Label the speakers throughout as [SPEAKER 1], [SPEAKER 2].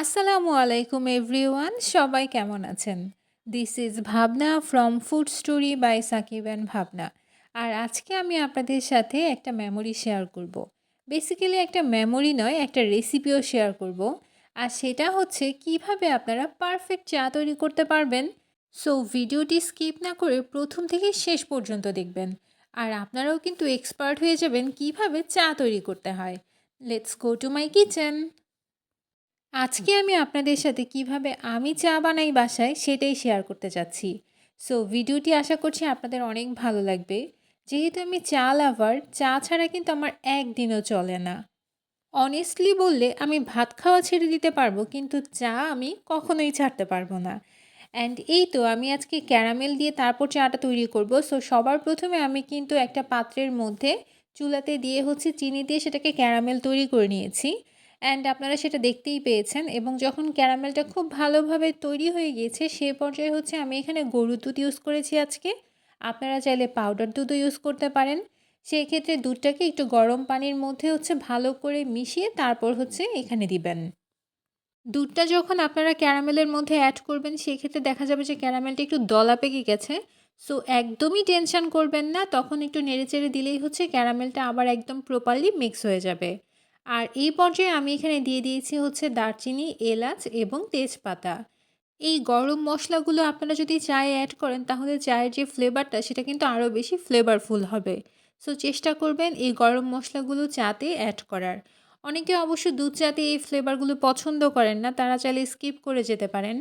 [SPEAKER 1] আসসালামু আলাইকুম এভরিওয়ান, সবাই কেমন আছেন? This is Bhabna from food story by Sakib and Bhabna. আর আজকে আমি আপনাদের সাথে একটা মেমোরি শেয়ার করব। বেসিক্যালি একটা মেমোরি নয়, একটা রেসিপিও শেয়ার করব। আর সেটা হচ্ছে কিভাবে আপনারা পারফেক্ট চা তৈরি করতে পারবেন। সো ভিডিওটি স্কিপ না করে প্রথম থেকে শেষ পর্যন্ত দেখবেন। আর আপনারাও কিন্তু এক্সপার্ট হয়ে যাবেন কিভাবে চা তৈরি করতে হয়। Let's go to my kitchen. আজকে আমি আপনাদের সাথে কিভাবে আমি চা বানাই বাসায় সেটাই শেয়ার করতে চাচ্ছি। সো ভিডিওটি আশা করছি আপনাদের অনেক ভালো লাগবে। যেহেতু আমি চা লাভার, চা ছাড়া কিন্তু আমার একদিনও চলে না। অনেস্টলি বললে আমি ভাত খাওয়া ছেড়ে দিতে পারবো, কিন্তু চা আমি কখনোই ছাড়তে পারবো না। অ্যান্ড এই তো আমি আজকে ক্যারামেল দিয়ে তারপর চাটা তৈরি করব। সো সবার প্রথমে আমি কিন্তু একটা পাত্রের মধ্যে চুলাতে দিয়ে চিনি দিয়ে সেটাকে ক্যারামেল তৈরি করে নিয়েছি। অ্যান্ড আপনারা সেটা দেখতেই পেয়েছেন, এবং যখন ক্যারামেলটা খুব ভালোভাবে তৈরি হয়ে গিয়েছে সে পর্যায়ে আমি এখানে গরুর দুধ ইউজ করেছি আজকে। আপনারা চাইলে পাউডার দুধও ইউজ করতে পারেন। সেক্ষেত্রে দুধটাকে একটু গরম পানির মধ্যে ভালো করে মিশিয়ে তারপর এখানে দিবেন। দুধটা যখন আপনারা ক্যারামেলের মধ্যে অ্যাড করবেন সেক্ষেত্রে দেখা যাবে যে ক্যারামেলটা একটু দলা পেকে গেছে। সো একদমই টেনশন করবেন না, তখন একটু নেড়েচেড়ে দিলেই ক্যারামেলটা আবার একদম প্রপারলি মিক্স হয়ে যাবে। আর এই পর্যায়ে আমি এখানে দিয়ে দিয়েছি দারচিনি, এলাচ এবং তেজপাতা। এই গরম মশলাগুলো আপনারা যদি চায়ে অ্যাড করেন তাহলে চায়ের যে ফ্লেভারটা সেটা কিন্তু আরও বেশি ফ্লেভারফুল হবে। সো চেষ্টা করবেন এই গরম মশলাগুলো চাতে অ্যাড করার। অনেকে অবশ্য দুধ চাতে এই ফ্লেভারগুলো পছন্দ করেন না, তারা চাইলে স্কিপ করে যেতে পারেন।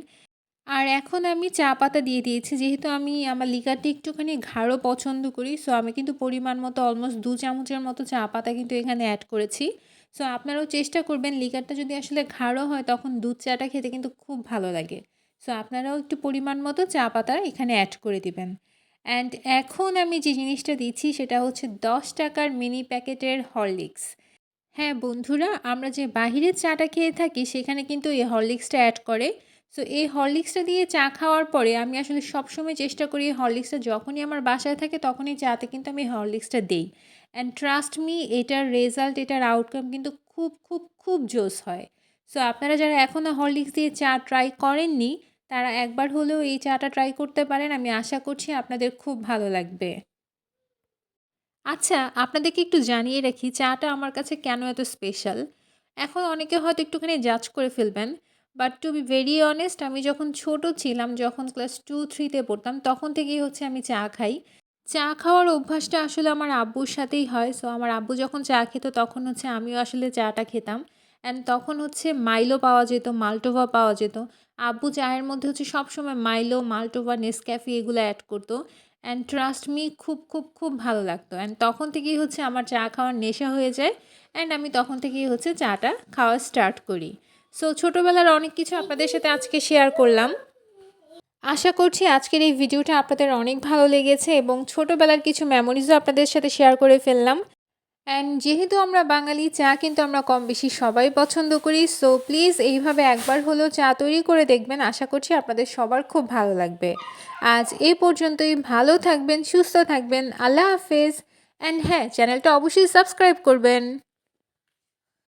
[SPEAKER 1] আর এখন আমি চা পাতা দিয়ে দিয়েছি, যেহেতু আমি আমার লিকারটা একটুখানি গাঢ় পছন্দ করি। সো আমি কিন্তু পরিমাণ মতো অলমোস্ট 2 চামচের মতো চা পাতা কিন্তু এখানে অ্যাড করেছি। সো আপনারাও চেষ্টা করবেন, লিকারটা যদি আসলে গাঢ় হয় তখন দুধ চাটা খেতে কিন্তু খুব ভালো লাগে। সো আপনারাও একটু পরিমাণ মতো চা পাতা এখানে অ্যাড করে দিবেন। অ্যান্ড এখন আমি যে জিনিসটা দিচ্ছি সেটা 10 টাকার মিনি প্যাকেটের হরলিক্স। হ্যাঁ বন্ধুরা, আমরা যে বাহিরের চাটা খেয়ে থাকি সেখানে কিন্তু এই হরলিক্সটা অ্যাড করে। সো এই হরলিক্সটা দিয়ে চা খাওয়ার পরে আমি আসলে সবসময় চেষ্টা করি এই হরলিক্সটা যখনই আমার বাসায় থাকে তখনই চাতে কিন্তু আমি হরলিক্সটা দেই। অ্যান্ড ট্রাস্ট মি, এটার রেজাল্ট, এটার আউটকাম কিন্তু খুব খুব খুব জোস হয়। সো আপনারা যারা এখনও হরলিক্স দিয়ে চা ট্রাই করেননি তারা একবার হলেও এই চাটা ট্রাই করতে পারেন। আমি আশা করছি আপনাদের খুব ভালো লাগবে। আচ্ছা, আপনাদেরকে একটু জানিয়ে রাখি চাটা আমার কাছে কেন এত স্পেশাল। এখন অনেকে হয়তো একটুখানি জাজ করে ফেলবেন। But to be very honest, আমি যখন ছোট ছিলাম, যখন ক্লাস 2-3 তে পড়তাম তখন থেকেই আমি চা খাই। চা খাওয়ার অভ্যাসটা আসলে আমার আব্বুর সাথেই হয়। সো আমার আব্বু যখন চা খেত তখন আমিও আসলে চাটা খেতাম। অ্যান্ড তখন মাইলো পাওয়া যেত, মাল্টোভা পাওয়া যেত। আব্বু চায়ের মধ্যে সবসময় মাইলো, মাল্টোভা, নেসক্যাফে এগুলো অ্যাড করতো। অ্যান্ড ট্রাস্ট মি, খুব খুব খুব ভালো লাগতো। অ্যান্ড তখন থেকেই আমার চা খাওয়ার নেশা হয়ে যায়। অ্যান্ড আমি তখন থেকেই চাটা খাওয়া স্টার্ট করি। সো ছোটোবেলার অনেক কিছু আপনাদের সাথে আজকে শেয়ার করলাম। আশা করছি আজকের এই ভিডিওটা আপনাদের অনেক ভালো লেগেছে এবং ছোটোবেলার কিছু মেমোরিজও আপনাদের সাথে শেয়ার করে ফেললাম। অ্যান্ড যেহেতু আমরা বাঙালি, চা কিন্তু আমরা কম বেশি সবাই পছন্দ করি। সো প্লিজ এইভাবে একবার হলেও চা তৈরি করে দেখবেন, আশা করছি আপনাদের সবার খুব ভালো লাগবে। আজ এই পর্যন্তই। ভালো থাকবেন, সুস্থ থাকবেন। আল্লাহ হাফেজ। অ্যান্ড হ্যাঁ, চ্যানেলটা অবশ্যই সাবস্ক্রাইব করবেন।